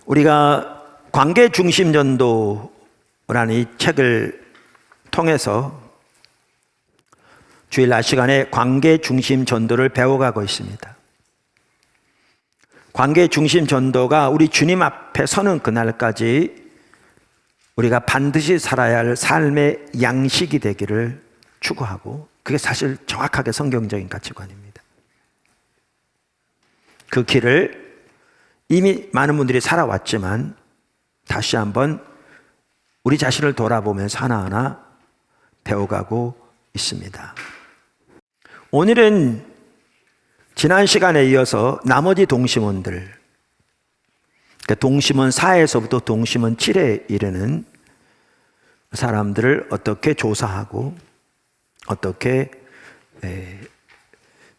우리가 관계중심전도라는 이 책을 통해서 주일 낮 시간에 관계중심전도를 배워가고 있습니다. 관계중심전도가 우리 주님 앞에 서는 그날까지 우리가 반드시 살아야 할 삶의 양식이 되기를 추구하고, 그게 사실 정확하게 성경적인 가치관입니다. 그 길을 이미 많은 분들이 살아왔지만 다시 한번 우리 자신을 돌아보면서 하나하나 배워가고 있습니다. 오늘은 지난 시간에 이어서 나머지 동심원들, 동심원 4에서부터 동심원 7에 이르는 사람들을 어떻게 조사하고 어떻게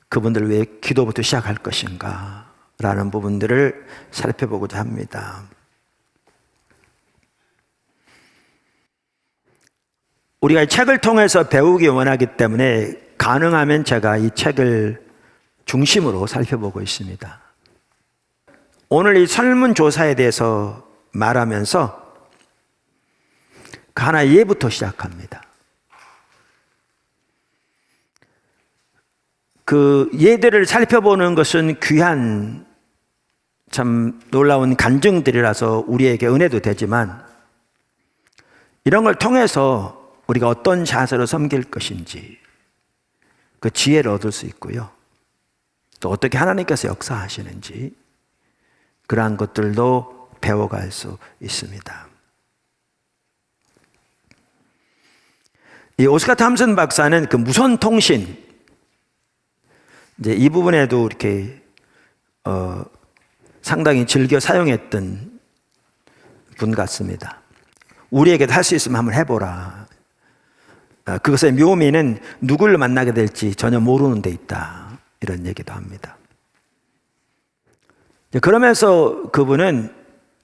그분들을 위해 기도부터 시작할 것인가 라는 부분들을 살펴보고자 합니다. 우리가 이 책을 통해서 배우기 원하기 때문에 가능하면 제가 이 책을 중심으로 살펴보고 있습니다. 오늘 이 설문조사에 대해서 말하면서 그 하나의 예부터 시작합니다. 그 예들을 살펴보는 것은 귀한 참 놀라운 간증들이라서 우리에게 은혜도 되지만, 이런 걸 통해서 우리가 어떤 자세로 섬길 것인지 그 지혜를 얻을 수 있고요. 또 어떻게 하나님께서 역사하시는지 그러한 것들도 배워갈 수 있습니다. 이 오스카 탐슨 박사는 그 무선 통신, 이제 이 부분에도 이렇게 상당히 즐겨 사용했던 분 같습니다. 우리에게도 할 수 있으면 한번 해보라. 그것의 묘미는 누구를 만나게 될지 전혀 모르는 데 있다, 이런 얘기도 합니다. 그러면서 그분은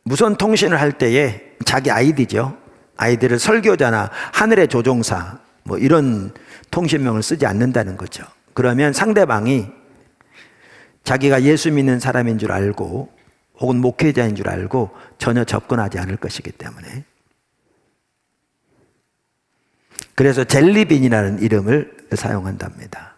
무선 통신을 할 때에 자기 아이디죠, 아이들을 설교자나 하늘의 조종사 뭐 이런 통신명을 쓰지 않는다는 거죠. 그러면 상대방이 자기가 예수 믿는 사람인 줄 알고 혹은 목회자인 줄 알고 전혀 접근하지 않을 것이기 때문에. 그래서 젤리빈이라는 이름을 사용한답니다.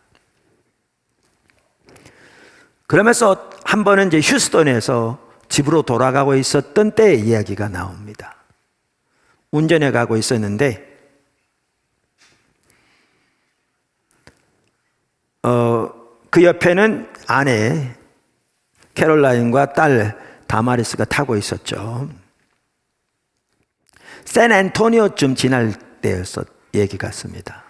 그러면서 한 번은 이제 휴스턴에서 집으로 돌아가고 있었던 때의 이야기가 나옵니다. 운전해 가고 있었는데 그 옆에는 아내 캐롤라인과 딸 다마리스가 타고 있었죠. 샌안토니오쯤 지날 때였었 얘기 같습니다.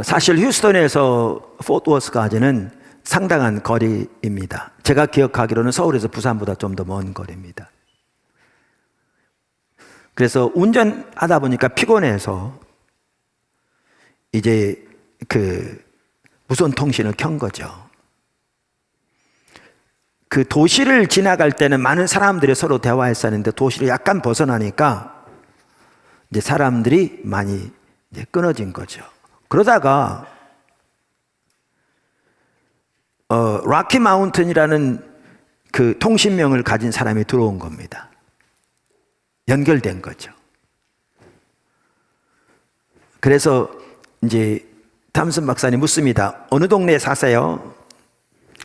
사실 휴스턴에서 포트워스까지는 상당한 거리입니다. 제가 기억하기로는 서울에서 부산보다 좀 더 먼 거리입니다. 그래서 운전하다 보니까 피곤해서 이제 그 무선 통신을 켠 거죠. 그 도시를 지나갈 때는 많은 사람들이 서로 대화했었는데 도시를 약간 벗어나니까 이제 사람들이 많이 이제 끊어진 거죠. 그러다가 락키 마운틴이라는 그 통신명을 가진 사람이 들어온 겁니다. 연결된 거죠. 그래서 이제 탐슨 박사님 묻습니다. 어느 동네에 사세요?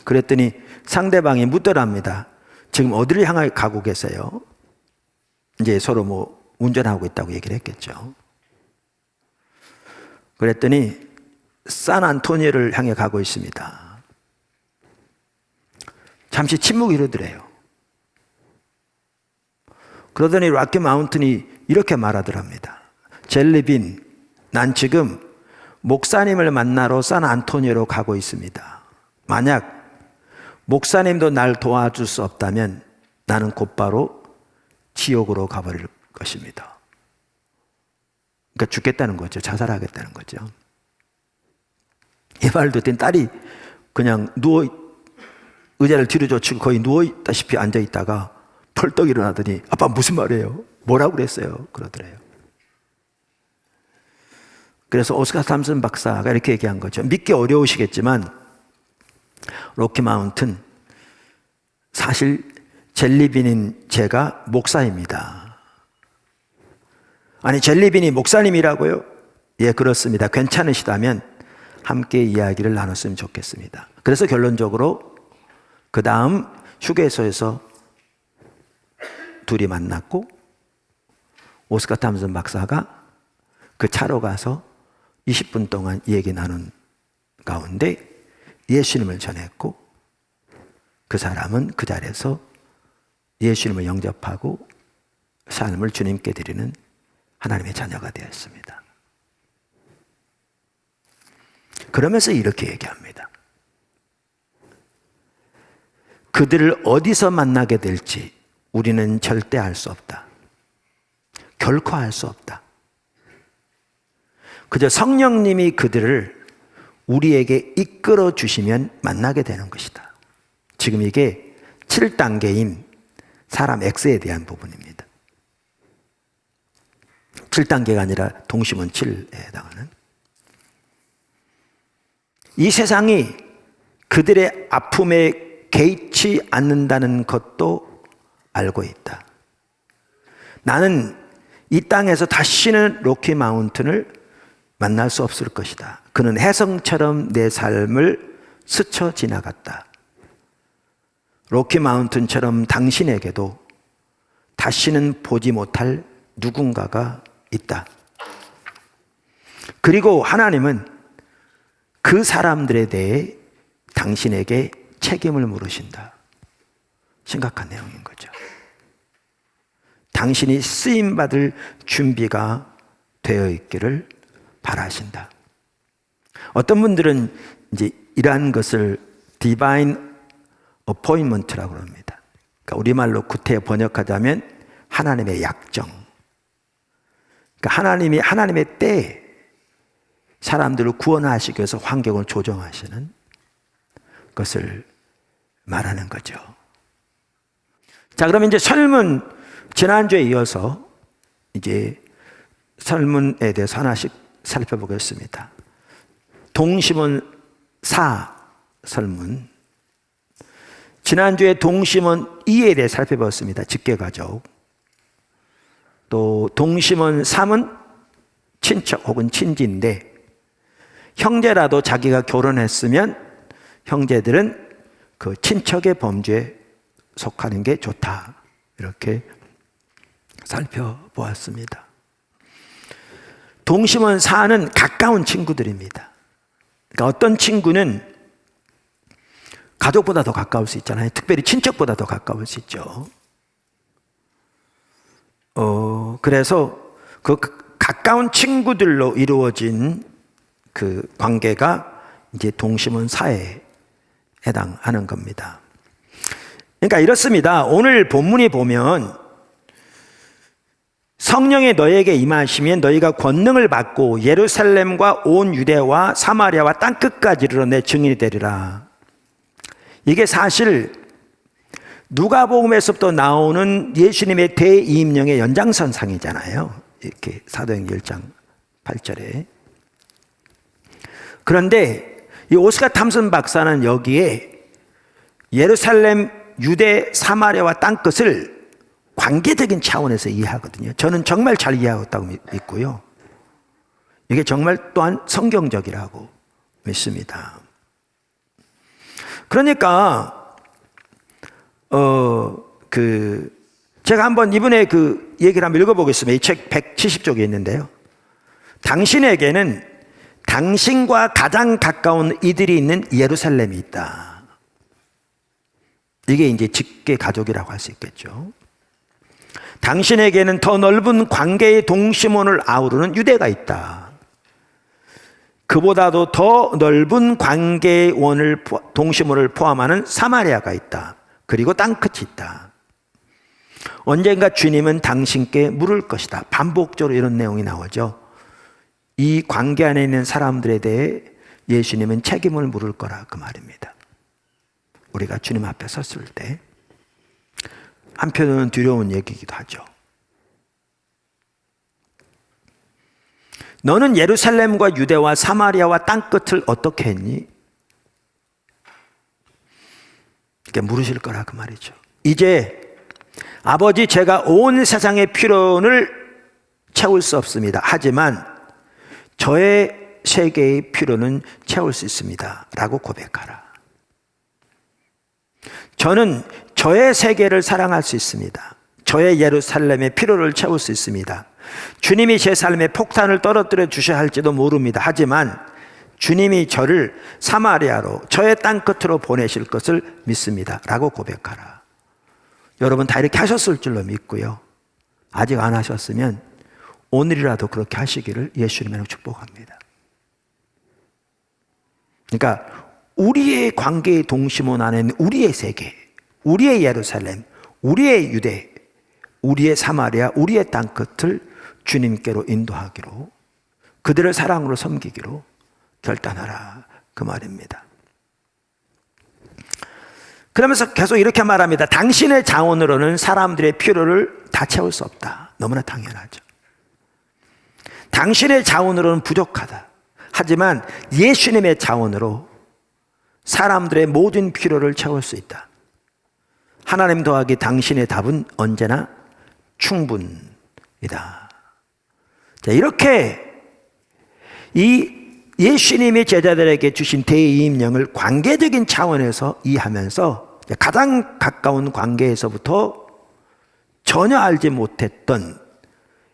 그랬더니 상대방이 묻더랍니다. 지금 어디를 향해 가고 계세요? 이제 서로 뭐 운전하고 있다고 얘기를 했겠죠. 그랬더니 샌안토니오를 향해 가고 있습니다. 잠시 침묵이 흐르더래요. 그러더니 락키 마운틴이 이렇게 말하더랍니다. 젤리빈, 난 지금 목사님을 만나러 샌안토니오로 가고 있습니다. 만약 목사님도 날 도와줄 수 없다면 나는 곧바로 지옥으로 가버릴 것입니다. 그러니까 죽겠다는 거죠. 자살하겠다는 거죠. 이 말을 듣더니 딸이 그냥 의자를 뒤로 젖히고 거의 누워있다시피 앉아있다가 펄떡 일어나더니 아빠 무슨 말이에요? 뭐라고 그랬어요? 그러더래요. 그래서 오스카 탐슨 박사가 이렇게 얘기한 거죠. 믿기 어려우시겠지만 록키 마운틴 사실 젤리빈인 제가 목사입니다. 아니, 젤리빈이 목사님이라고요? 예, 그렇습니다. 괜찮으시다면 함께 이야기를 나눴으면 좋겠습니다. 그래서 결론적으로 그 다음 휴게소에서 둘이 만났고, 오스카 탐슨 박사가 그 차로 가서 20분 동안 얘기 나눈 가운데 예수님을 전했고, 그 사람은 그 자리에서 예수님을 영접하고 삶을 주님께 드리는 하나님의 자녀가 되었습니다. 그러면서 이렇게 얘기합니다. 그들을 어디서 만나게 될지 우리는 절대 알 수 없다. 결코 알 수 없다. 그저 성령님이 그들을 우리에게 이끌어 주시면 만나게 되는 것이다. 지금 이게 7단계인 사람 X에 대한 부분입니다. 7단계가 아니라 동심원 7에 해당하는. 이 세상이 그들의 아픔에 개의치 않는다는 것도 알고 있다. 나는 이 땅에서 다시는 로키 마운틴을 만날 수 없을 것이다. 그는 혜성처럼 내 삶을 스쳐 지나갔다. 로키 마운틴처럼 당신에게도 다시는 보지 못할 누군가가 있다. 그리고 하나님은 그 사람들에 대해 당신에게 책임을 물으신다. 심각한 내용인 거죠. 당신이 쓰임받을 준비가 되어 있기를 바라신다. 어떤 분들은 이제 이러한 것을 Divine Appointment라고 합니다. 그러니까 우리말로 구태 번역하자면 하나님의 약정. 그러니까 하나님이 하나님의 때에 사람들을 구원하시기 위해서 환경을 조정하시는 것을 말하는 거죠. 자, 그러면 이제 설문, 지난주에 이어서 이제 설문에 대해서 하나씩 살펴보겠습니다. 동심원 4 설문. 지난주에 동심원 2에 대해 살펴봤습니다. 직계가족. 또 동심원 3은 친척 혹은 친지인데, 형제라도 자기가 결혼했으면 형제들은 그 친척의 범죄에 속하는 게 좋다. 이렇게 살펴보았습니다. 동심원 4는 가까운 친구들입니다. 그러니까 어떤 친구는 가족보다 더 가까울 수 있잖아요. 특별히 친척보다 더 가까울 수 있죠. 그래서 그 가까운 친구들로 이루어진 그 관계가 이제 동심원 4에 해당하는 겁니다. 그러니까 이렇습니다. 오늘 본문이 보면 성령이 너에게 임하시면 너희가 권능을 받고 예루살렘과 온 유대와 사마리아와 땅끝까지 이르러 내 증인이 되리라. 이게 사실 누가복음에서부터 나오는 예수님의 대이임령의 연장선상이잖아요. 이렇게 사도행전 1장 8절에. 그런데 이 오스카 탐슨 박사는 여기에 예루살렘, 유대, 사마리아와 땅끝을 관계적인 차원에서 이해하거든요. 저는 정말 잘 이해하고 믿고요. 이게 정말 또한 성경적이라고 믿습니다. 그러니까 제가 한번 이번에 그 얘기를 한번 읽어보겠습니다. 이 책 170쪽에 있는데요. 당신에게는 당신과 가장 가까운 이들이 있는 예루살렘이 있다. 이게 이제 직계 가족이라고 할 수 있겠죠. 당신에게는 더 넓은 관계의 동심원을 아우르는 유대가 있다. 그보다도 더 넓은 관계의 동심원을 포함하는 사마리아가 있다. 그리고 땅끝이 있다. 언젠가 주님은 당신께 물을 것이다. 반복적으로 이런 내용이 나오죠. 이 관계 안에 있는 사람들에 대해 예수님은 책임을 물을 거라, 그 말입니다. 우리가 주님 앞에 섰을 때. 한편으로는 두려운 얘기이기도 하죠. 너는 예루살렘과 유대와 사마리아와 땅끝을 어떻게 했니? 이렇게 물으실 거라, 그 말이죠. 이제 아버지, 제가 온 세상의 필요를 채울 수 없습니다. 하지만 저의 세계의 필요는 채울 수 있습니다. 라고 고백하라. 저는 저의 세계를 사랑할 수 있습니다. 저의 예루살렘의 필요를 채울 수 있습니다. 주님이 제 삶에 폭탄을 떨어뜨려 주셔야 할지도 모릅니다. 하지만 주님이 저를 사마리아로, 저의 땅끝으로 보내실 것을 믿습니다. 라고 고백하라. 여러분 다 이렇게 하셨을 줄로 믿고요. 아직 안 하셨으면 오늘이라도 그렇게 하시기를 예수님으로 축복합니다. 그러니까 우리의 관계의 동심원 안에는 우리의 세계, 우리의 예루살렘, 우리의 유대, 우리의 사마리아, 우리의 땅끝을 주님께로 인도하기로, 그들을 사랑으로 섬기기로 결단하라, 그 말입니다. 그러면서 계속 이렇게 말합니다. 당신의 자원으로는 사람들의 필요를 다 채울 수 없다. 너무나 당연하죠. 당신의 자원으로는 부족하다. 하지만 예수님의 자원으로 사람들의 모든 필요를 채울 수 있다. 하나님 더하기 당신의 답은 언제나 충분이다. 자, 이렇게 이 예수님이 제자들에게 주신 대이임령을 관계적인 차원에서 이해하면서 가장 가까운 관계에서부터 전혀 알지 못했던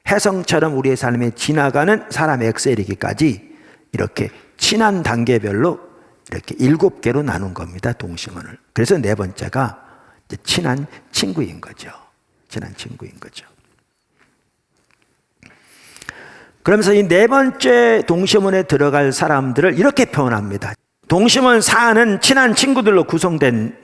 혜성처럼 우리의 삶에 지나가는 사람의 엑셀이기까지 이렇게 친한 단계별로 이렇게 7개로 나눈 겁니다. 동심원을. 그래서 네 번째가 이제 친한 친구인 거죠. 친한 친구인 거죠. 그러면서 이 네 번째 동심원에 들어갈 사람들을 이렇게 표현합니다. 동심원 4는 친한 친구들로 구성된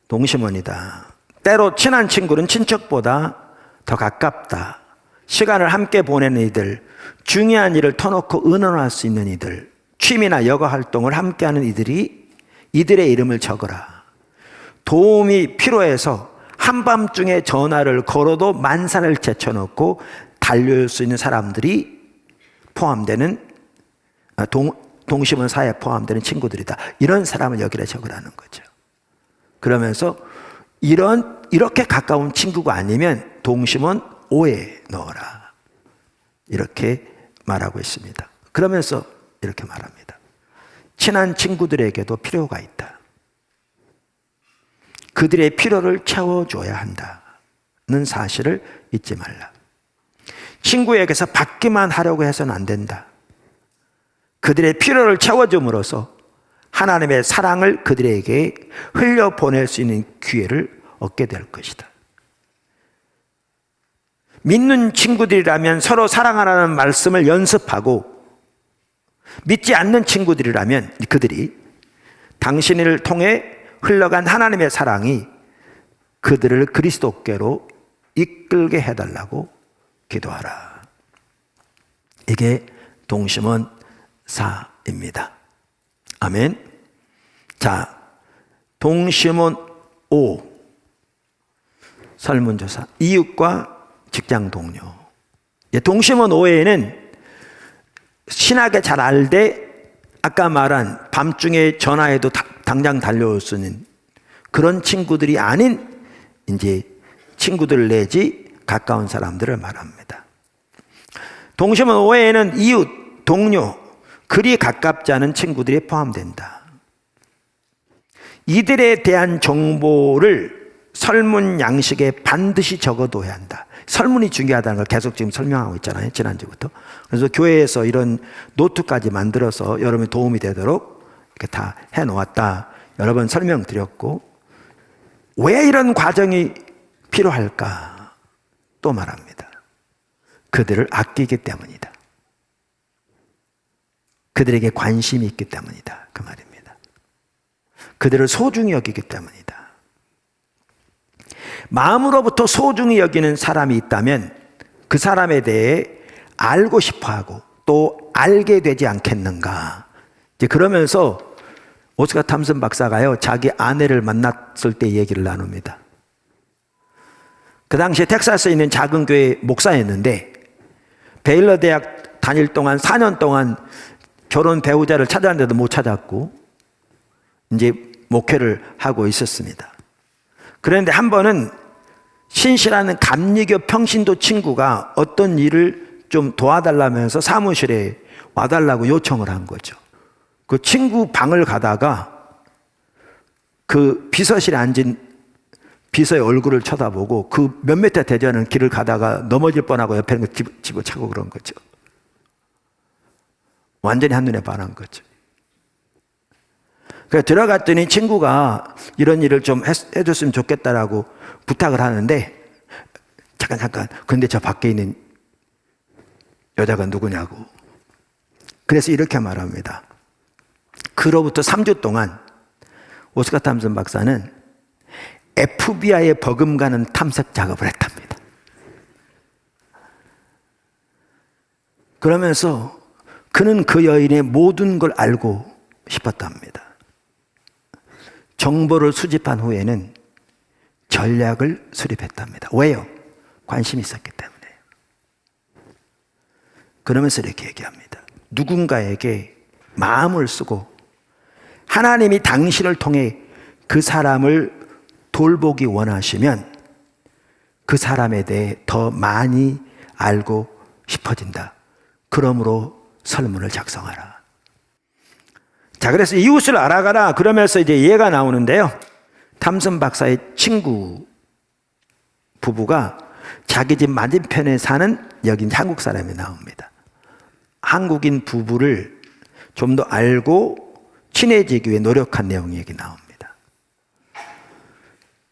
동심원이다. 때로 친한 친구는 친척보다 더 가깝다. 시간을 함께 보내는 이들, 중요한 일을 터놓고 의논할 수 있는 이들, 취미나 여가 활동을 함께하는 이들이 이들의 이름을 적어라. 도움이 필요해서 한밤중에 전화를 걸어도 만사를 제쳐놓고 달려올 수 있는 사람들이 포함되는 동심원 사회에 포함되는 친구들이다. 이런 사람을 여기다 적으라는 거죠. 그러면서 이렇게 가까운 친구가 아니면 동심원 5에 넣어라. 이렇게 말하고 있습니다. 그러면서 이렇게 말합니다. 친한 친구들에게도 필요가 있다. 그들의 필요를 채워줘야 한다는 사실을 잊지 말라. 친구에게서 받기만 하려고 해서는 안 된다. 그들의 필요를 채워줌으로써 하나님의 사랑을 그들에게 흘려보낼 수 있는 기회를 얻게 될 것이다. 믿는 친구들이라면 서로 사랑하라는 말씀을 연습하고, 믿지 않는 친구들이라면 그들이 당신을 통해 흘러간 하나님의 사랑이 그들을 그리스도께로 이끌게 해달라고 기도하라. 이게 동심원 4입니다. 아멘. 자, 동심원 5. 설문조사. 이웃과 직장 동료. 동심원 5에는 신하게 잘 알되 아까 말한 밤중에 전화해도 당장 달려올 수 있는 그런 친구들이 아닌 이제 친구들 내지 가까운 사람들을 말합니다. 동심원 5에는 이웃, 동료, 그리 가깝지 않은 친구들이 포함된다. 이들에 대한 정보를 설문 양식에 반드시 적어둬야 한다. 설문이 중요하다는 걸 계속 지금 설명하고 있잖아요. 지난주부터. 그래서 교회에서 이런 노트까지 만들어서 여러분이 도움이 되도록 이렇게 다 해놓았다. 여러 번 설명드렸고, 왜 이런 과정이 필요할까? 또 말합니다. 그들을 아끼기 때문이다. 그들에게 관심이 있기 때문이다. 그 말입니다. 그들을 소중히 여기기 때문이다. 마음으로부터 소중히 여기는 사람이 있다면 그 사람에 대해 알고 싶어하고 또 알게 되지 않겠는가. 이제 그러면서 오스카 탐슨 박사가요, 자기 아내를 만났을 때 얘기를 나눕니다. 그 당시에 텍사스에 있는 작은 교회 목사였는데 베일러 대학 다닐 동안 4년 동안 결혼 배우자를 찾았는데도 못 찾았고 이제 목회를 하고 있었습니다. 그런데 한 번은 신실한 감리교 평신도 친구가 어떤 일을 좀 도와달라면서 사무실에 와달라고 요청을 한 거죠. 그 친구 방을 가다가 그 비서실에 앉은 비서의 얼굴을 쳐다보고 그 몇 미터 되지 길을 가다가 넘어질 뻔하고 옆에 있는 거 집어차고 그런 거죠. 완전히 한눈에 반한 거죠. 그래서 들어갔더니 친구가 이런 일을 좀 해줬으면 좋겠다라고 부탁을 하는데, 잠깐, 근데 저 밖에 있는 여자가 누구냐고. 그래서 이렇게 말합니다. 그로부터 3주 동안 오스카 탐슨 박사는 FBI에 버금가는 탐색 작업을 했답니다. 그러면서 그는 그 여인의 모든 걸 알고 싶었답니다. 정보를 수집한 후에는 전략을 수립했답니다. 왜요? 관심이 있었기 때문에. 그러면서 이렇게 얘기합니다. 누군가에게 마음을 쓰고 하나님이 당신을 통해 그 사람을 돌보기 원하시면 그 사람에 대해 더 많이 알고 싶어진다. 그러므로 설문을 작성하라. 자, 그래서 이웃을 알아가라. 그러면서 이제 예가 나오는데요. 탐슨 박사의 친구 부부가 자기 집 맞은편에 사는 여기 한국 사람이 나옵니다. 한국인 부부를 좀 더 알고 친해지기 위해 노력한 내용이 여기 나옵니다.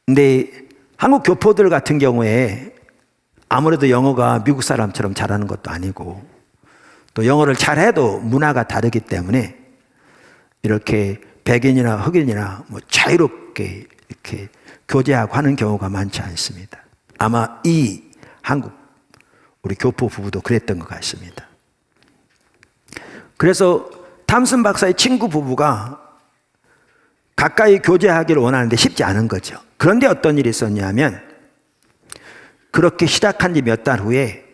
근데 한국 교포들 같은 경우에 아무래도 영어가 미국 사람처럼 잘하는 것도 아니고 또 영어를 잘해도 문화가 다르기 때문에 이렇게 백인이나 흑인이나 뭐 자유롭게 이렇게 교제하고 하는 경우가 많지 않습니다. 아마 이 한국 우리 교포 부부도 그랬던 것 같습니다. 그래서 탐슨 박사의 친구 부부가 가까이 교제하기를 원하는데 쉽지 않은 거죠. 그런데 어떤 일이 있었냐면 그렇게 시작한 지 몇 달 후에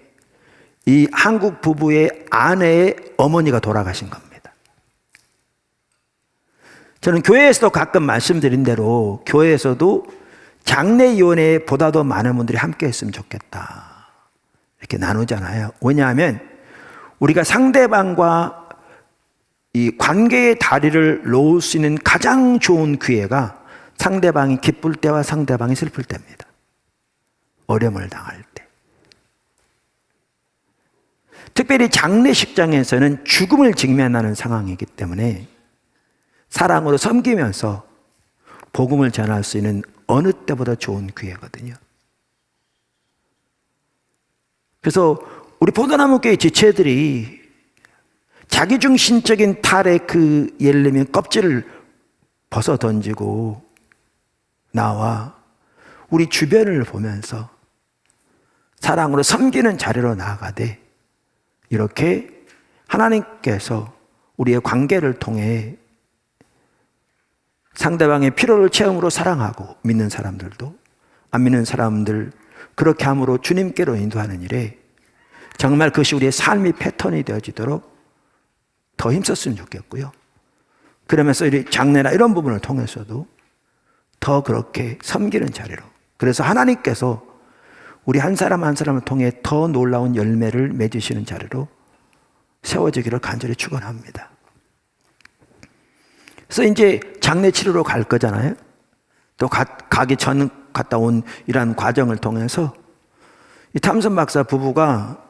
이 한국 부부의 아내의 어머니가 돌아가신 겁니다. 저는 교회에서도 가끔 말씀드린 대로 교회에서도 장례위원회에 보다 더 많은 분들이 함께 했으면 좋겠다. 이렇게 나누잖아요. 왜냐하면 우리가 상대방과 이 관계의 다리를 놓을 수 있는 가장 좋은 기회가 상대방이 기쁠 때와 상대방이 슬플 때입니다. 어려움을 당할 때. 특별히 장례식장에서는 죽음을 직면하는 상황이기 때문에 사랑으로 섬기면서 복음을 전할 수 있는 어느 때보다 좋은 기회거든요. 그래서 우리 포도나무교회 지체들이 자기중심적인 탈의 그 예를 들면 껍질을 벗어 던지고 나와 우리 주변을 보면서 사랑으로 섬기는 자리로 나아가되 이렇게 하나님께서 우리의 관계를 통해 상대방의 필요를 체험으로 사랑하고 믿는 사람들도 안 믿는 사람들 그렇게 함으로 주님께로 인도하는 일에 정말 그것이 우리의 삶의 패턴이 되어지도록 더 힘썼으면 좋겠고요. 그러면서 우리 장례나 이런 부분을 통해서도 더 그렇게 섬기는 자리로 그래서 하나님께서 우리 한 사람 한 사람을 통해 더 놀라운 열매를 맺으시는 자리로 세워지기를 간절히 축원합니다. 그래서 이제 장례 치르러 갈 거잖아요. 또 가기 전 갔다 온 이러한 과정을 통해서 이 탐슨 박사 부부가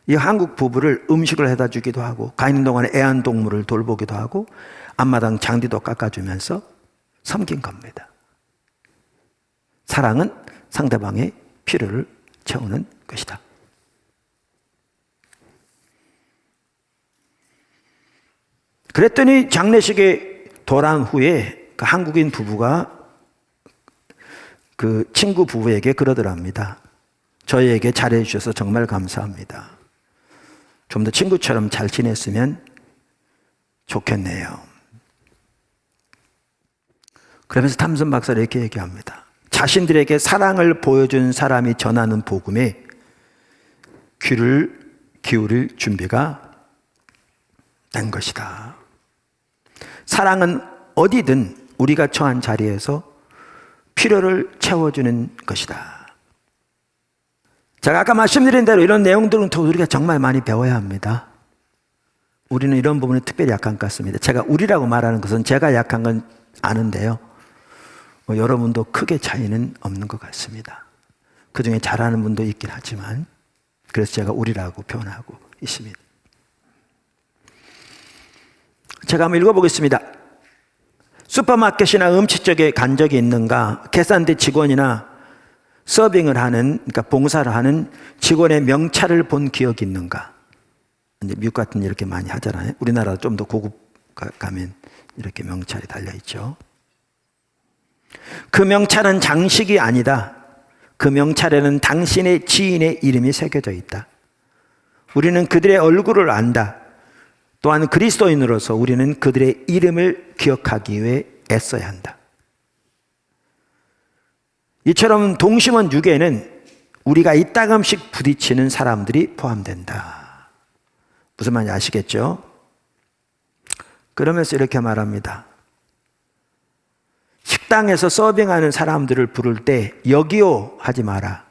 이 한국 부부를 음식을 해다 주기도 하고 가 있는 동안에 애완동물을 돌보기도 하고 앞마당 장디도 깎아주면서 섬긴 겁니다. 사랑은 상대방의 필요를 채우는 것이다. 그랬더니 장례식에 돌아온 후에 그 한국인 부부가 그 친구 부부에게 그러더랍니다. 저희에게 잘해주셔서 정말 감사합니다. 좀 더 친구처럼 잘 지냈으면 좋겠네요. 그러면서 탐슨 박사는 이렇게 얘기합니다. 자신들에게 사랑을 보여준 사람이 전하는 복음에 귀를 기울일 준비가 된 것이다. 사랑은 어디든 우리가 처한 자리에서 필요를 채워주는 것이다. 제가 아까 말씀드린 대로 이런 내용들은 또 우리가 정말 많이 배워야 합니다. 우리는 이런 부분에 특별히 약한 것 같습니다. 제가 우리라고 말하는 것은 제가 약한 건 아는데요. 여러분도 크게 차이는 없는 것 같습니다. 그 중에 잘하는 분도 있긴 하지만, 그래서 제가 우리라고 표현하고 있습니다. 제가 한번 읽어보겠습니다. 슈퍼마켓이나 음식 쪽에 간 적이 있는가? 계산대 직원이나 서빙을 하는, 그러니까 봉사를 하는 직원의 명찰을 본 기억이 있는가? 이제 미국 같은 데 이렇게 많이 하잖아요. 우리나라 좀 더 고급 가면 이렇게 명찰이 달려있죠. 그 명찰은 장식이 아니다. 그 명찰에는 당신의 지인의 이름이 새겨져 있다. 우리는 그들의 얼굴을 안다. 또한 그리스도인으로서 우리는 그들의 이름을 기억하기 위해 애써야 한다. 이처럼 동심원 6에는 우리가 이따금씩 부딪히는 사람들이 포함된다. 무슨 말인지 아시겠죠? 그러면서 이렇게 말합니다. 식당에서 서빙하는 사람들을 부를 때 여기요 하지 마라.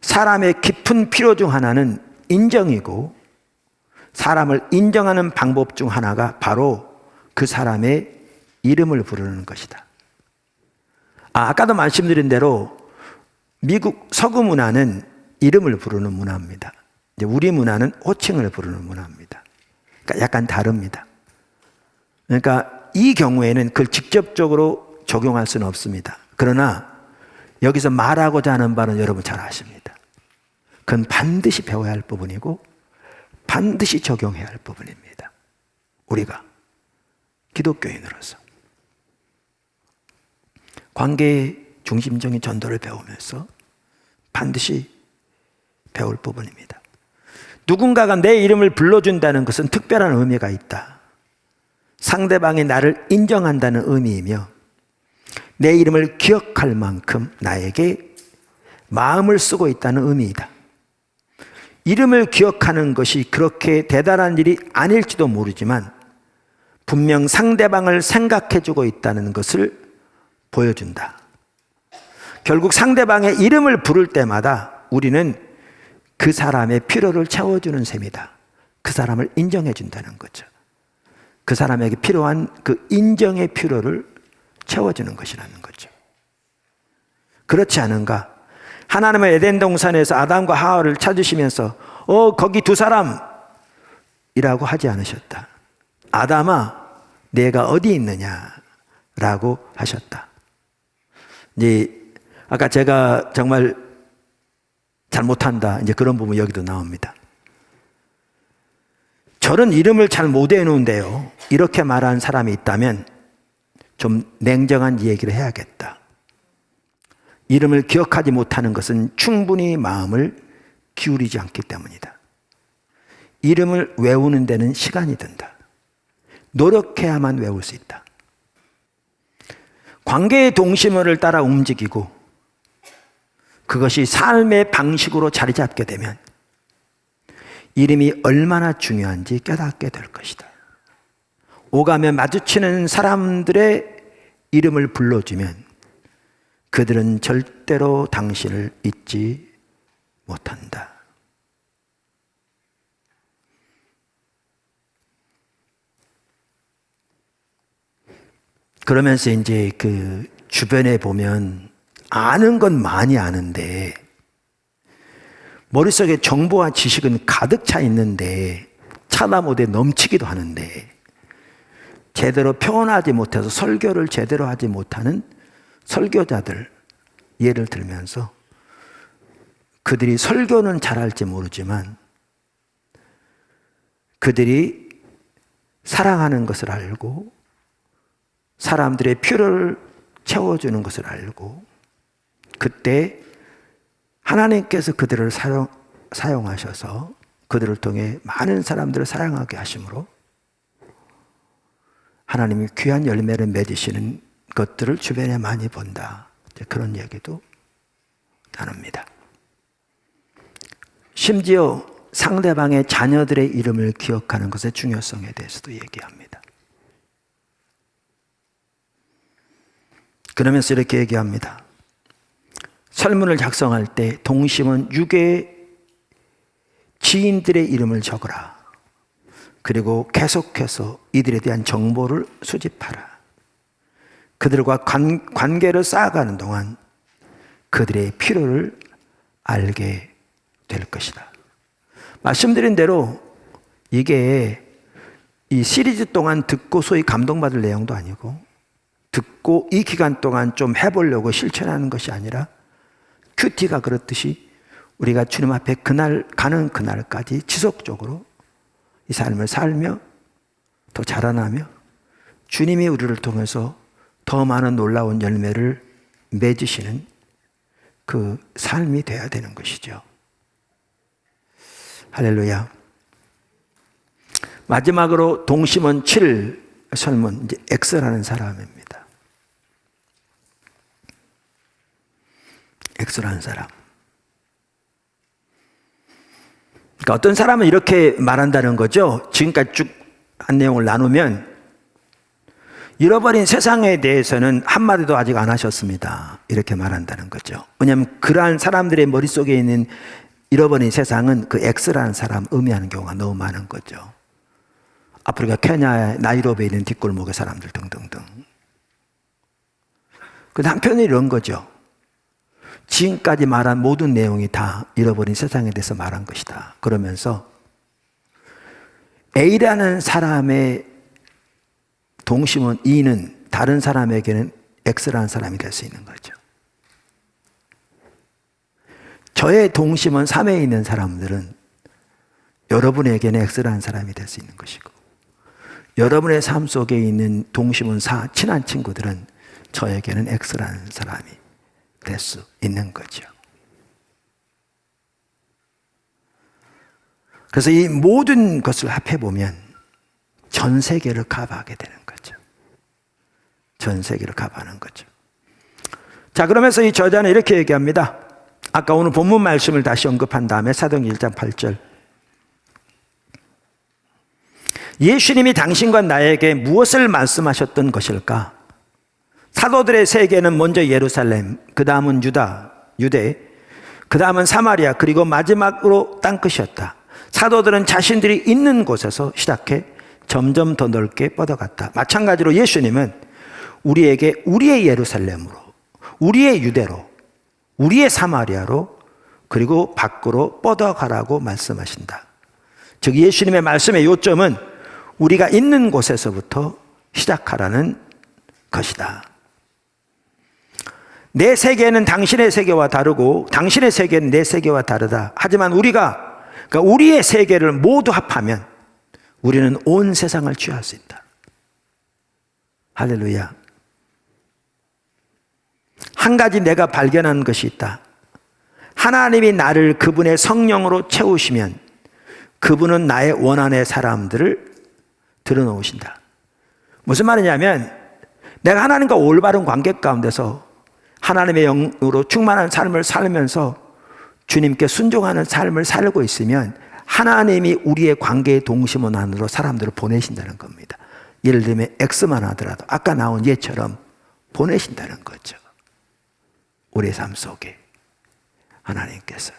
사람의 깊은 필요 중 하나는 인정이고, 사람을 인정하는 방법 중 하나가 바로 그 사람의 이름을 부르는 것이다. 아까도 말씀드린 대로 미국 서구 문화는 이름을 부르는 문화입니다. 이제 우리 문화는 호칭을 부르는 문화입니다. 그러니까 약간 다릅니다. 그러니까 이 경우에는 그걸 직접적으로 적용할 수는 없습니다. 그러나 여기서 말하고자 하는 바는 여러분 잘 아십니다. 그건 반드시 배워야 할 부분이고 반드시 적용해야 할 부분입니다. 우리가 기독교인으로서 관계의 중심적인 전도를 배우면서 반드시 배울 부분입니다. 누군가가 내 이름을 불러준다는 것은 특별한 의미가 있다. 상대방이 나를 인정한다는 의미이며 내 이름을 기억할 만큼 나에게 마음을 쓰고 있다는 의미이다. 이름을 기억하는 것이 그렇게 대단한 일이 아닐지도 모르지만 분명 상대방을 생각해주고 있다는 것을 보여준다. 결국 상대방의 이름을 부를 때마다 우리는 그 사람의 필요를 채워주는 셈이다. 그 사람을 인정해준다는 거죠. 그 사람에게 필요한 그 인정의 필요를 채워주는 것이라는 거죠. 그렇지 않은가? 하나님은 에덴 동산에서 아담과 하와를 찾으시면서 거기 두 사람이라고 하지 않으셨다. 아담아, 내가 어디 있느냐라고 하셨다. 이제 아까 제가 정말 잘못한다, 이제 그런 부분 여기도 나옵니다. 저런 이름을 잘 못 외우는데요, 이렇게 말한 사람이 있다면 좀 냉정한 얘기를 해야겠다. 이름을 기억하지 못하는 것은 충분히 마음을 기울이지 않기 때문이다. 이름을 외우는 데는 시간이 든다. 노력해야만 외울 수 있다. 관계의 동심을 따라 움직이고 그것이 삶의 방식으로 자리 잡게 되면 이름이 얼마나 중요한지 깨닫게 될 것이다. 오가며 마주치는 사람들의 이름을 불러주면 그들은 절대로 당신을 잊지 못한다. 그러면서 이제 그 주변에 보면 아는 건 많이 아는데 머릿속에 정보와 지식은 가득 차 있는데 차다 못해 넘치기도 하는데 제대로 표현하지 못해서 설교를 제대로 하지 못하는 설교자들 예를 들면서 그들이 설교는 잘할지 모르지만 그들이 사랑하는 것을 알고 사람들의 필요를 채워주는 것을 알고 그때 하나님께서 그들을 사용하셔서 그들을 통해 많은 사람들을 사랑하게 하심으로 하나님이 귀한 열매를 맺으시는 것들을 주변에 많이 본다. 그런 얘기도 나눕니다. 심지어 상대방의 자녀들의 이름을 기억하는 것의 중요성에 대해서도 얘기합니다. 그러면서 이렇게 얘기합니다. 설문을 작성할 때 동심원 6의 지인들의 이름을 적어라. 그리고 계속해서 이들에 대한 정보를 수집하라. 그들과 관계를 쌓아가는 동안 그들의 필요를 알게 될 것이다. 말씀드린 대로 이게 이 시리즈 동안 듣고 소위 감동받을 내용도 아니고, 듣고 이 기간 동안 좀 해보려고 실천하는 것이 아니라, 큐티가 그렇듯이 우리가 주님 앞에 그날 가는 그날까지 지속적으로 이 삶을 살며 더 자라나며 주님이 우리를 통해서 더 많은 놀라운 열매를 맺으시는 그 삶이 되어야 되는 것이죠. 할렐루야. 마지막으로 동심원 7 설문, 이제 X라는 사람입니다. X라는 사람. 그러니까 어떤 사람은 이렇게 말한다는 거죠. 지금까지 쭉 한 내용을 나누면 잃어버린 세상에 대해서는 한마디도 아직 안 하셨습니다. 이렇게 말한다는 거죠. 왜냐하면 그러한 사람들의 머릿속에 있는 잃어버린 세상은 그 X라는 사람 의미하는 경우가 너무 많은 거죠. 아프리카 케냐의 나이로비에 있는 뒷골목의 사람들 등등등. 근데 한편은 이런 거죠. 지금까지 말한 모든 내용이 다 잃어버린 세상에 대해서 말한 것이다. 그러면서 A라는 사람의 동심원 E는 다른 사람에게는 X라는 사람이 될 수 있는 거죠. 저의 동심원 3에 있는 사람들은 여러분에게는 X라는 사람이 될 수 있는 것이고, 여러분의 삶 속에 있는 동심원 4, 친한 친구들은 저에게는 X라는 사람이 될 수 있는 거죠. 그래서 이 모든 것을 합해보면 전 세계를 커버하게 되는 거죠. 전 세계를 커버하는 거죠. 자, 그러면서 이 저자는 이렇게 얘기합니다. 아까 오늘 본문 말씀을 다시 언급한 다음에 사도행전 1장 8절. 예수님이 당신과 나에게 무엇을 말씀하셨던 것일까? 사도들의 세계는 먼저 예루살렘, 그 다음은 유대, 그 다음은 사마리아, 그리고 마지막으로 땅끝이었다. 사도들은 자신들이 있는 곳에서 시작해 점점 더 넓게 뻗어갔다. 마찬가지로 예수님은 우리에게 우리의 예루살렘으로, 우리의 유대로, 우리의 사마리아로, 그리고 밖으로 뻗어가라고 말씀하신다. 즉 예수님의 말씀의 요점은 우리가 있는 곳에서부터 시작하라는 것이다. 내 세계는 당신의 세계와 다르고 당신의 세계는 내 세계와 다르다. 하지만 그러니까 우리의 세계를 모두 합하면 우리는 온 세상을 취할 수 있다. 할렐루야. 한 가지 내가 발견한 것이 있다. 하나님이 나를 그분의 성령으로 채우시면 그분은 나의 원한의 사람들을 드러놓으신다. 무슨 말이냐면 내가 하나님과 올바른 관계 가운데서 하나님의 영으로 충만한 삶을 살면서 주님께 순종하는 삶을 살고 있으면 하나님이 우리의 관계의 동심원 안으로 사람들을 보내신다는 겁니다. 예를 들면 X만 하더라도 아까 나온 예처럼 보내신다는 거죠. 우리의 삶 속에 하나님께서.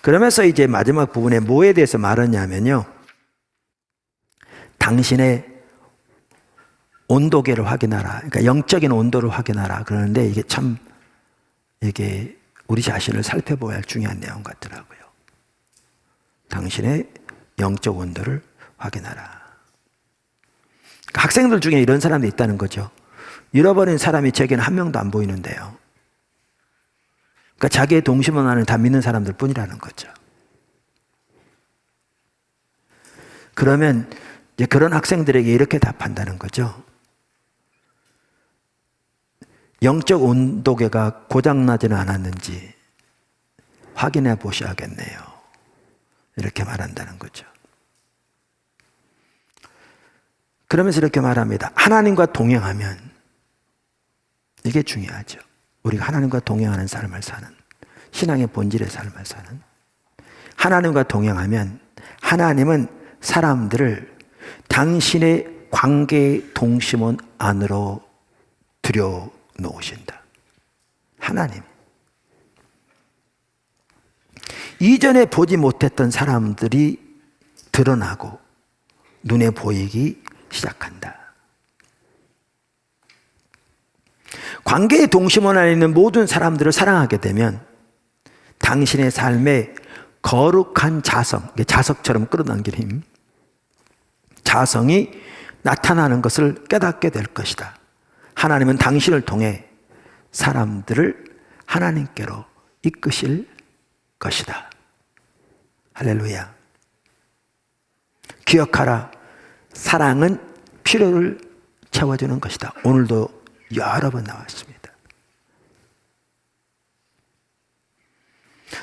그러면서 이제 마지막 부분에 뭐에 대해서 말하냐면요, 당신의 온도계를 확인하라. 그러니까 영적인 온도를 확인하라. 그러는데 이게 우리 자신을 살펴봐야 할 중요한 내용 같더라고요. 당신의 영적 온도를 확인하라. 그러니까 학생들 중에 이런 사람도 있다는 거죠. 잃어버린 사람이 제게는 한 명도 안 보이는데요. 그러니까 자기의 동심원 안을 다 믿는 사람들 뿐이라는 거죠. 그러면 이제 그런 학생들에게 이렇게 답한다는 거죠. 영적 온도계가 고장나지는 않았는지 확인해 보셔야겠네요. 이렇게 말한다는 거죠. 그러면서 이렇게 말합니다. 하나님과 동행하면, 이게 중요하죠. 우리가 하나님과 동행하는 삶을 사는, 신앙의 본질의 삶을 사는, 하나님과 동행하면 하나님은 사람들을 당신의 관계의 동심원 안으로 들여 놓으신다. 하나님. 이전에 보지 못했던 사람들이 드러나고 눈에 보이기 시작한다. 관계의 동심원 안에 있는 모든 사람들을 사랑하게 되면 당신의 삶에 거룩한 자성, 자석처럼 끌어당기는 힘, 자성이 나타나는 것을 깨닫게 될 것이다. 하나님은 당신을 통해 사람들을 하나님께로 이끄실 것이다. 할렐루야. 기억하라. 사랑은 필요를 채워주는 것이다. 오늘도 여러 번 나왔습니다.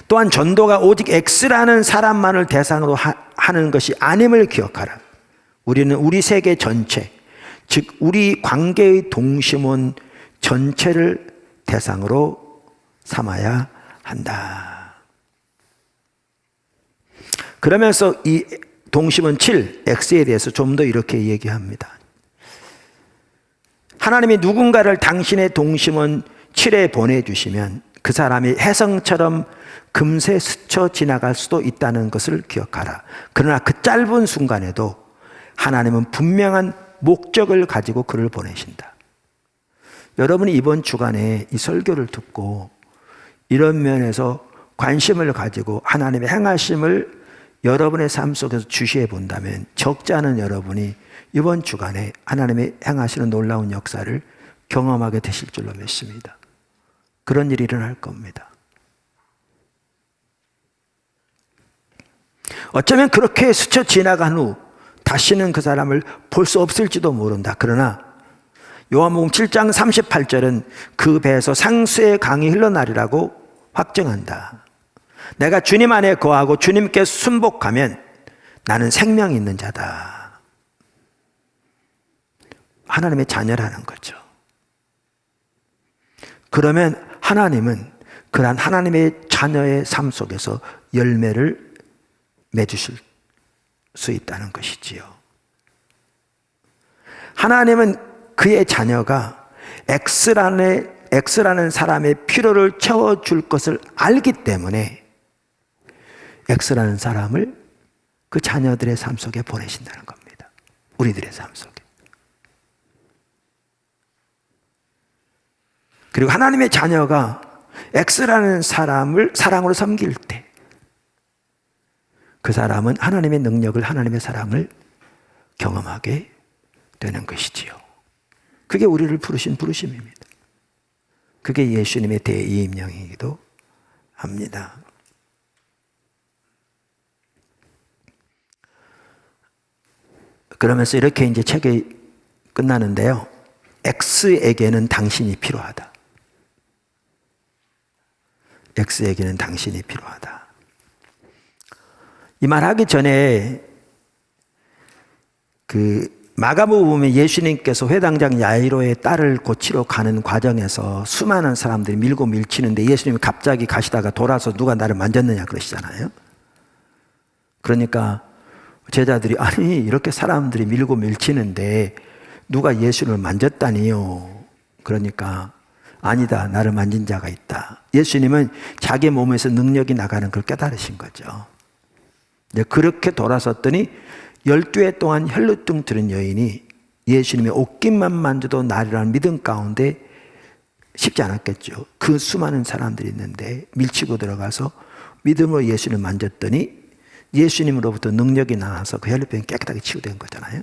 또한 전도가 오직 X라는 사람만을 대상으로 하는 것이 아님을 기억하라. 우리는 우리 세계 전체, 즉 우리 관계의 동심원 전체를 대상으로 삼아야 한다. 그러면서 이 동심원 7, X에 대해서 좀 더 이렇게 얘기합니다. 하나님이 누군가를 당신의 동심원 7에 보내주시면 그 사람이 혜성처럼 금세 스쳐 지나갈 수도 있다는 것을 기억하라. 그러나 그 짧은 순간에도 하나님은 분명한 목적을 가지고 그를 보내신다. 여러분이 이번 주간에 이 설교를 듣고 이런 면에서 관심을 가지고 하나님의 행하심을 여러분의 삶 속에서 주시해 본다면 적지 않은 여러분이 이번 주간에 하나님의 행하시는 놀라운 역사를 경험하게 되실 줄로 믿습니다. 그런 일이 일어날 겁니다. 어쩌면 그렇게 스쳐 지나간 후 다시는 그 사람을 볼 수 없을지도 모른다. 그러나 요한복음 7장 38절은 그 배에서 상수의 강이 흘러나리라고 확증한다. 내가 주님 안에 거하고 주님께 순복하면 나는 생명이 있는 자다. 하나님의 자녀라는 거죠. 그러면 하나님은 그러한 하나님의 자녀의 삶 속에서 열매를 맺으실 수 있다는 것이지요. 하나님은 그의 자녀가 X라는 사람의 필요를 채워줄 것을 알기 때문에 X라는 사람을 그 자녀들의 삶 속에 보내신다는 겁니다. 우리들의 삶 속에. 그리고 하나님의 자녀가 X라는 사람을 사랑으로 섬길 때 그 사람은 하나님의 능력을, 하나님의 사랑을 경험하게 되는 것이지요. 그게 우리를 부르신 부르심입니다. 그게 예수님의 대이임령이기도 합니다. 그러면서 이렇게 이제 책이 끝나는데요. X에게는 당신이 필요하다. X에게는 당신이 필요하다. 이 말 하기 전에 마가복음 보면 예수님께서 회당장 야이로의 딸을 고치러 가는 과정에서 수많은 사람들이 밀고 밀치는데 예수님이 갑자기 가시다가 돌아서 누가 나를 만졌느냐 그러시잖아요. 그러니까 제자들이 아니 이렇게 사람들이 밀고 밀치는데 누가 예수를 만졌다니요. 그러니까 아니다. 나를 만진 자가 있다. 예수님은 자기 몸에서 능력이 나가는 걸 깨달으신 거죠. 그렇게 돌아섰더니 12해 동안 혈루증 들은 여인이 예수님의 옷깃만 만져도 나리라는 믿음 가운데 쉽지 않았겠죠. 그 수많은 사람들이 있는데 밀치고 들어가서 믿음으로 예수님을 만졌더니 예수님으로부터 능력이 나와서 그 혈루병이 깨끗하게 치유된 거잖아요.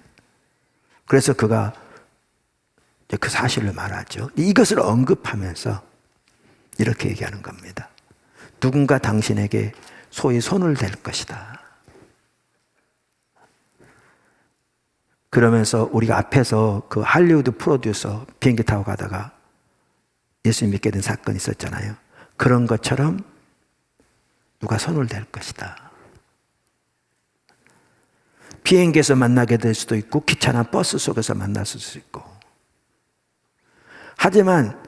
그래서 그가 그 사실을 말하죠. 이것을 언급하면서 이렇게 얘기하는 겁니다. 누군가 당신에게 소위 손을 댈 것이다. 그러면서 우리가 앞에서 그 할리우드 프로듀서 비행기 타고 가다가 예수님 믿게 된 사건이 있었잖아요. 그런 것처럼 누가 손을 댈 것이다. 비행기에서 만나게 될 수도 있고 기차나 버스 속에서 만났을 수도 있고. 하지만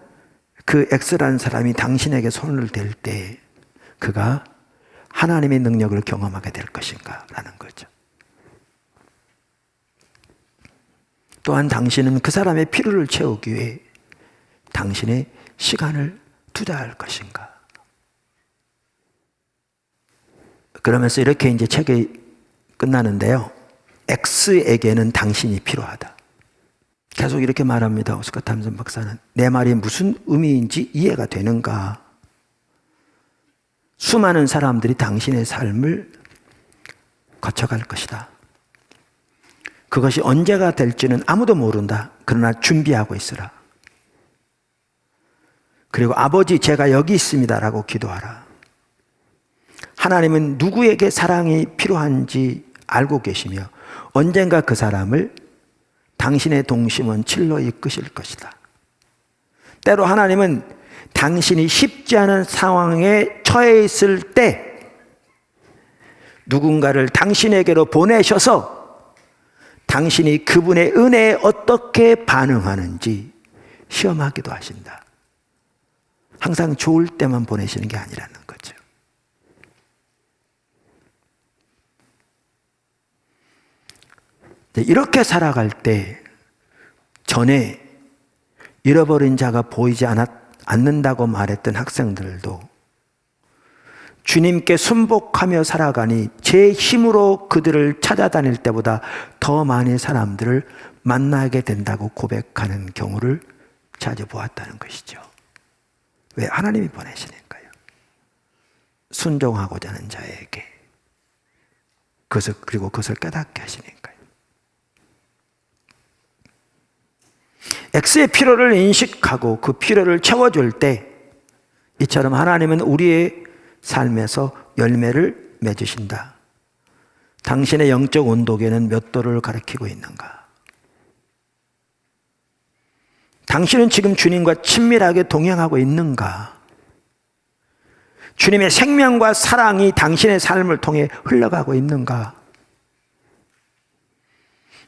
그 X라는 사람이 당신에게 손을 댈 때 그가 하나님의 능력을 경험하게 될 것인가 라는 거죠. 또한 당신은 그 사람의 필요를 채우기 위해 당신의 시간을 투자할 것인가? 그러면서 이렇게 이제 책이 끝나는데요. X에게는 당신이 필요하다. 계속 이렇게 말합니다. 오스카 탐슨 박사는. 내 말이 무슨 의미인지 이해가 되는가? 수많은 사람들이 당신의 삶을 거쳐갈 것이다. 그것이 언제가 될지는 아무도 모른다. 그러나 준비하고 있으라. 그리고 아버지 제가 여기 있습니다라고 기도하라. 하나님은 누구에게 사랑이 필요한지 알고 계시며 언젠가 그 사람을 당신의 동심원 칠로 이끄실 것이다. 때로 하나님은 당신이 쉽지 않은 상황에 처해 있을 때 누군가를 당신에게로 보내셔서 당신이 그분의 은혜에 어떻게 반응하는지 시험하기도 하신다. 항상 좋을 때만 보내시는 게 아니라는 거죠. 이렇게 살아갈 때 전에 잃어버린 자가 보이지 않는다고 말했던 학생들도 주님께 순복하며 살아가니 제 힘으로 그들을 찾아다닐 때보다 더 많은 사람들을 만나게 된다고 고백하는 경우를 자주 보았다는 것이죠. 왜? 하나님이 보내시니까요. 순종하고자 하는 자에게 그리고 그것을 깨닫게 하시니까요. X의 필요를 인식하고 그 필요를 채워줄 때 이처럼 하나님은 우리의 삶에서 열매를 맺으신다. 당신의 영적 온도계는 몇 도를 가리키고 있는가? 당신은 지금 주님과 친밀하게 동행하고 있는가? 주님의 생명과 사랑이 당신의 삶을 통해 흘러가고 있는가?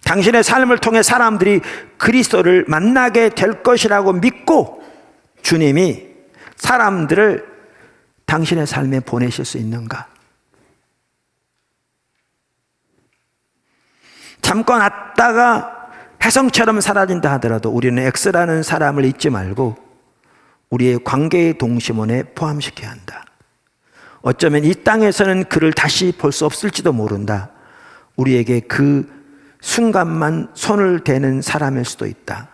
당신의 삶을 통해 사람들이 그리스도를 만나게 될 것이라고 믿고 주님이 사람들을 당신의 삶에 보내실 수 있는가? 잠깐 왔다가 혜성처럼 사라진다 하더라도 우리는 X라는 사람을 잊지 말고 우리의 관계의 동심원에 포함시켜야 한다. 어쩌면 이 땅에서는 그를 다시 볼 수 없을지도 모른다. 우리에게 그 순간만 손을 대는 사람일 수도 있다.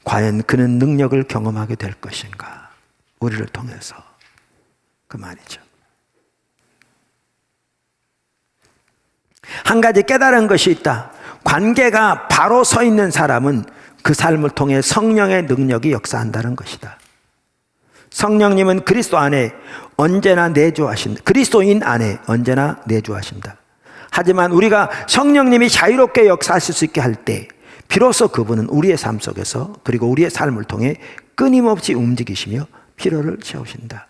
과연 그는 능력을 경험하게 될 것인가? 우리를 통해서. 그 말이죠. 한 가지 깨달은 것이 있다. 관계가 바로 서 있는 사람은 그 삶을 통해 성령의 능력이 역사한다는 것이다. 성령님은 그리스도 안에 언제나 내주하신다. 그리스도인 안에 언제나 내주하신다. 하지만 우리가 성령님이 자유롭게 역사하실 수 있게 할 때 비로소 그분은 우리의 삶 속에서 그리고 우리의 삶을 통해 끊임없이 움직이시며 필요를 채우신다.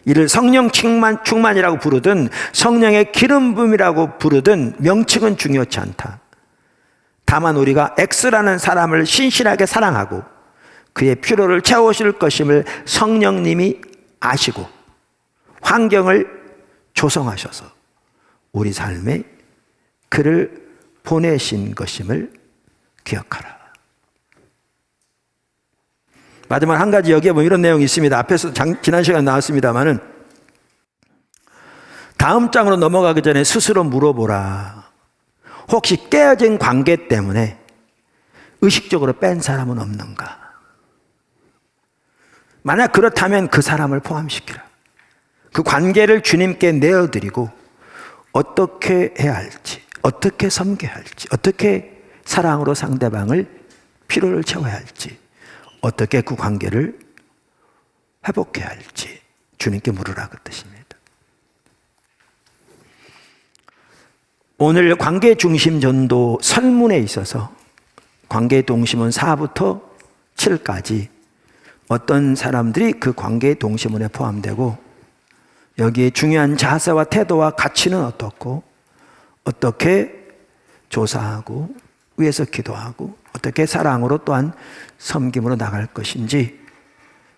이를 성령 충만이라고 부르든 성령의 기름 부음이라고 부르든 명칭은 중요치 않다. 다만 우리가 X라는 사람을 신실하게 사랑하고 그의 필요를 채우실 것임을 성령님이 아시고 환경을 조성하셔서 우리 삶에 그를 보내신 것임을 기억하라. 마지막 한 가지 여기에 이런 내용이 있습니다. 앞에서 지난 시간에 나왔습니다만은 다음 장으로 넘어가기 전에 스스로 물어보라. 혹시 깨어진 관계 때문에 의식적으로 뺀 사람은 없는가? 만약 그렇다면 그 사람을 포함시키라. 그 관계를 주님께 내어드리고 어떻게 해야 할지, 어떻게 섬겨야 할지, 어떻게 사랑으로 상대방을 필요를 채워야 할지, 어떻게 그 관계를 회복해야 할지 주님께 물으라 그 뜻입니다. 오늘 관계 중심 전도 설문에 있어서 관계 동심원 4부터 7까지 어떤 사람들이 그 관계 동심원에 포함되고 여기에 중요한 자세와 태도와 가치는 어떻고 어떻게 조사하고 위에서 기도하고 어떻게 사랑으로 또한 섬김으로 나갈 것인지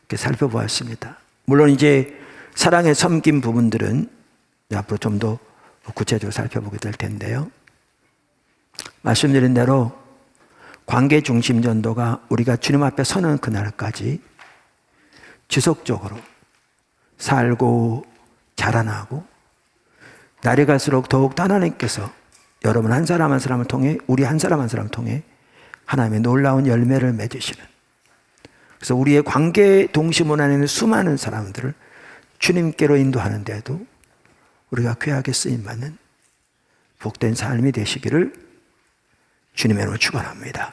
이렇게 살펴보았습니다. 물론 이제 사랑의 섬김 부분들은 앞으로 좀 더 구체적으로 살펴보게 될 텐데요. 말씀드린 대로 관계 중심 전도가 우리가 주님 앞에 서는 그날까지 지속적으로 살고 자라나고 날이 갈수록 더욱 하나님께서 여러분 한 사람 한 사람을 통해 우리 한 사람 한 사람을 통해 하나님의 놀라운 열매를 맺으시는, 그래서 우리의 관계 동심원 안에 있는 수많은 사람들을 주님께로 인도하는 데도 우리가 귀하게 쓰임받는 복된 삶이 되시기를 주님의 이름으로 축원합니다.